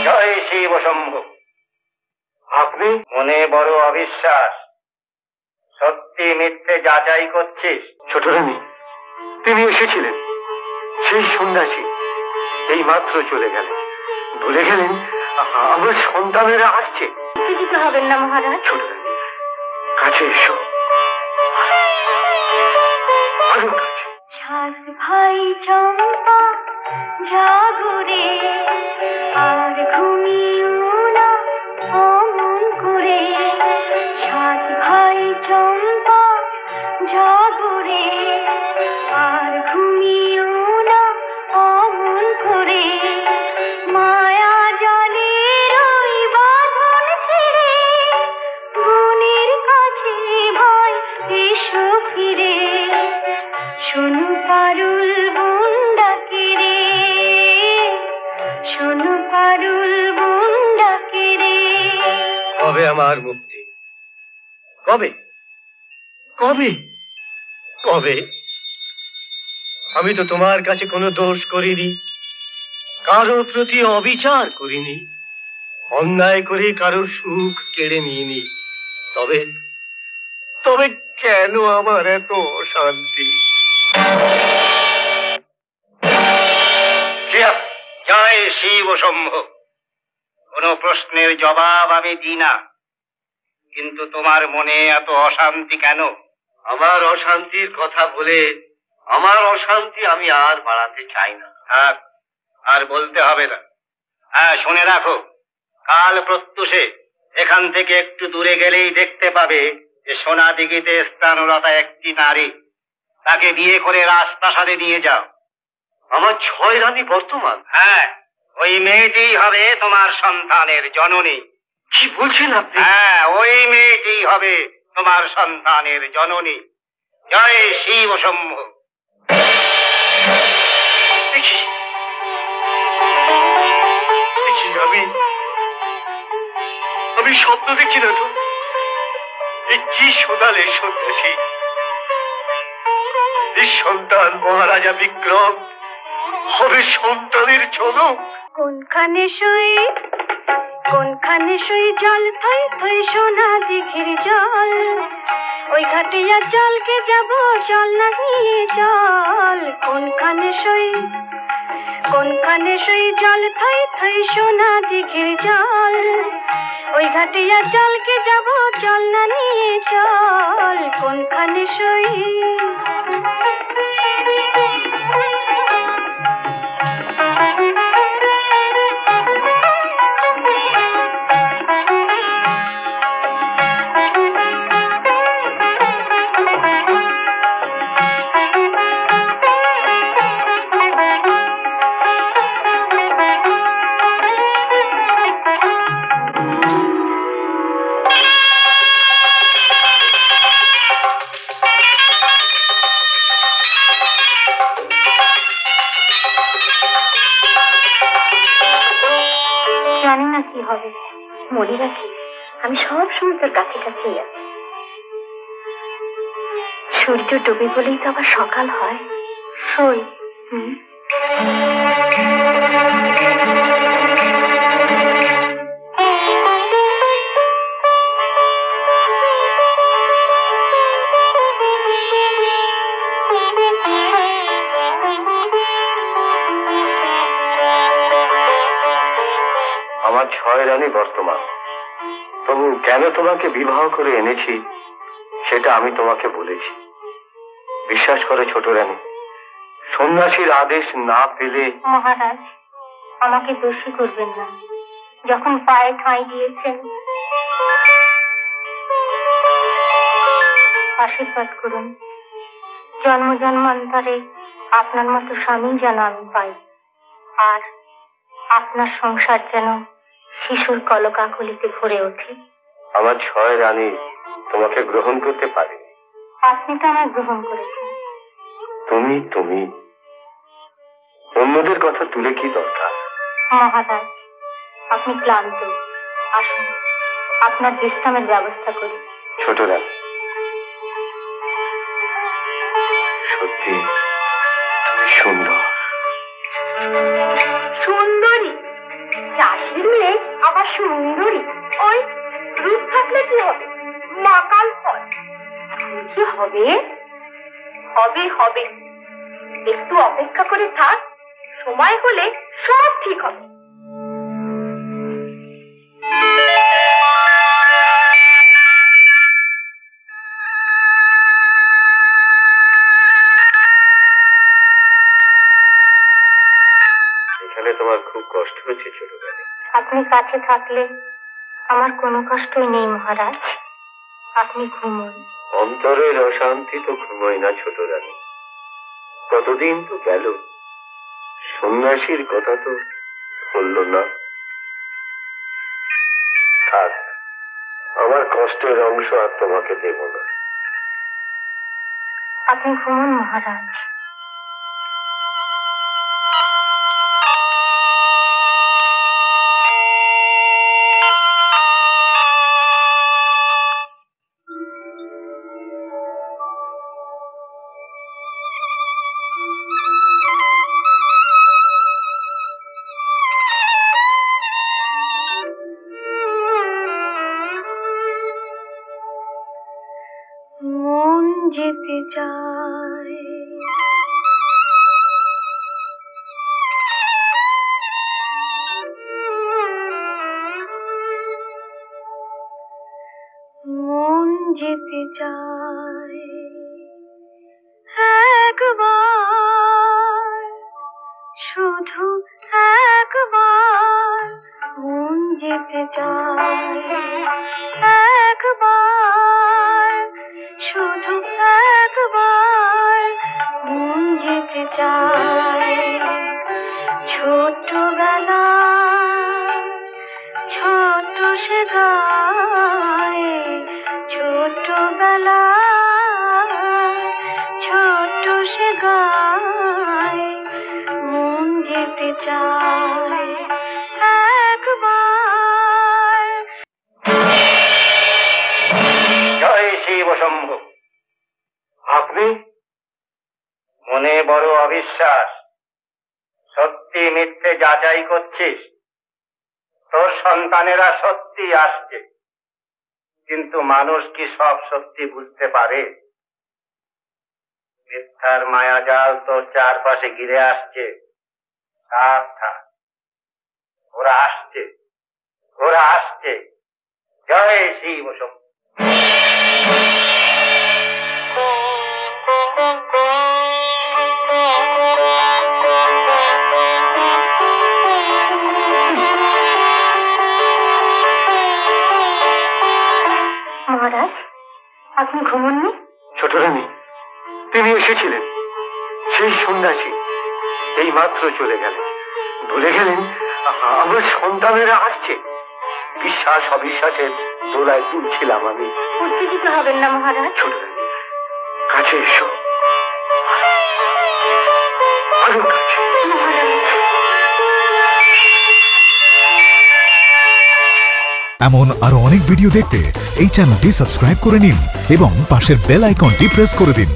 জয় শিব শম্ভু। আপনি? মনে বড় অবিশ্বাস, সত্যি মিথ্যে যাচাই করছিস? ছোট রানী, তিনি এসেছিলেন, সেই সন্ন্যাসী এই মাত্র চলে গেলেন। বলে গেলেন আমার সন্তানেরা আসছে। দিতে হবেন না মহারাজ। ছোট রানী, কাছে এসো, আরো কাছে। সাত ভাই চম্পা জাগরে, আর ঘুমিও না অমন করে। সাত ভাই চম্পা জাগরে, আর ঘুমিও না অমন করে। মায়া জলের ওই বাঁধন ছেড়ে বনের কাছে ভাই এসো ফিরে। শোনো পারুল বোন ডাকে রে, শোনো পারুল বোন ডাকে রে। কবে আমার মুক্তি? কবে কবে কবে? আমি তো তোমার কাছে কোনো দোষ করিনি, কারোর প্রতি অবিচার করিনি, অন্যায় করে কারোর সুখ কেড়ে নিইনি। তবে তবে কেন আমার এত অশান্তি? জয় শিব শম্ভু। কোন প্রশ্নের জবাব আমি দিই না, কিন্তু তোমার মনে এত অশান্তি কেন? আমার অশান্তির কথা বলে আমার অশান্তি আমি আর বাড়াতে চাই না। থাক, আর বলতে হবে না। হ্যাঁ, শুনে রাখো, কাল প্রত্যুষে এখান থেকে একটু দূরে গেলেই দেখতে পাবে যে সোনা দিঘিতে স্নানরতা একটি নারী। তাকে বিয়ে করে রাজপ্রাসাদে নিয়ে যাও। আমার 6 রানী বর্তমান? হ্যাঁ, ওই মেয়েটিই হবে তোমার সন্তানের জননী। কি বলছেন আপনি? হ্যাঁ, ওই মেয়েটিই হবে তোমার সন্তানের জননী। জয় শিব শম্ভু। আমি স্বপ্ন দেখছি না তো? এ কি সোনালে সন্ন্যাসী! নিঃসন্তান মহারাজা বিক্রম হবে সন্তানের জনক। কোনখানে শুই জল থই থই সোনা দিঘির জল। ওই ঘাটিয়া জলকে যাব, জল না নিয়ে জল। কোনখানে শুই জল থই থই সোনা দিঘির জল। ওই ঘাটিয়া জলকে যাব, জল না নিয়ে জল। কোনখানে শুই। জানি না কি হবে, মনে রাখি আমি সব সময় তোর কাছে কাছেই আছি। সূর্য ডুবে বলেই তো আবার সকাল হয়। শোই। আমার 6 রানী বর্তমান, তবু কেন তোমাকে বিবাহ করে এনেছি সেটা আমি তোমাকে বলেছি। বিশ্বাস করে ছোট রানী, সন্ন্যাসীর আদেশ না পেলে। মহারাজ, আমাকে দোষী করবেন না। যখন পায়ে ঠাঁই দিয়েছেন, আশীর্বাদ করুন জন্ম জন্মান্তরে আপনার মতো স্বামী যেন আমি পাই, আর আপনার সংসার যেন শিশুর কলকাকলিতে ভরে ওঠে। আমার 6 রানী তোমাকে গ্রহণ করতে পারে। আপনি তো আমায় গ্রহণ করেছেন। তুমি অন্যদের কথা তুলে কি দরকার? মহারাজ, আপনি ক্লান্ত, আসুন আপনার বিশ্রামের ব্যবস্থা করি। ছোট রানী, সত্যি তুমি সুন্দর। সুন্দরী? চাষির মেয়ে হবে হবে, একটু অপেক্ষা করে থাক, সময় হলে সব ঠিক হবে। এখানে তোমার খুব কষ্ট হচ্ছে ছোট রানী। আপনি কাছে থাকলে আমার কোনো কষ্টই নেই মহারাজ, আপনি ঘুমোন। অন্তরের অশান্তি তো ঘুমোয় না ছোট রানী। কতদিন তো গেল, সন্ন্যাসীর কথা তো বলল না। থাক, আমার কষ্টের অংশ আর তোমাকে দেব না। আপনি ঘুমোন মহারাজ। মন যেতে চায়, মন যেতে চায়, একবার শুধু একবার মন যেতে চায়, একবার শুধু একবার মন যেতে চায়। ছোটবেলা ছোট সে গায়, ছোটবেলা ছোট সে গায়, মন যেতে চায় একবার। জয় শিব শম্ভু। আপনি? মনে বড় অবিশ্বাস, সত্যি মিথ্যে যাচাই করছিস? তোর সন্তানেরা সত্যি আসছে, কিন্তু মানুষ কি সব সত্যি বুঝতে পারে? মিথ্যার মায়াজাল তোর চারপাশে ঘিরে আসছে। সাবধান, ওরা আসছে, ওরা আসছে। জয় শিব শম্ভু। মহারাজ, আপনি ঘুমোননি? ছোট রানী, তিনি এসেছিলেন, সেই সন্ন্যাসী এই মাত্র চলে গেলেন। ভুলে গেলেন আমার সন্তানেরা আসছে। বিশ্বাস অবিশ্বাসের দোলায় তুলছিলাম আমি। উত্তেজিত হবেন না মহারাজ। ছোট রানী, কাছে এসো, আরো কাছে। এমন আরো অনেক ভিডিও দেখতে এই চ্যানেলটি সাবস্ক্রাইব করে নিন এবং পাশের বেল আইকনটি প্রেস করে দিন।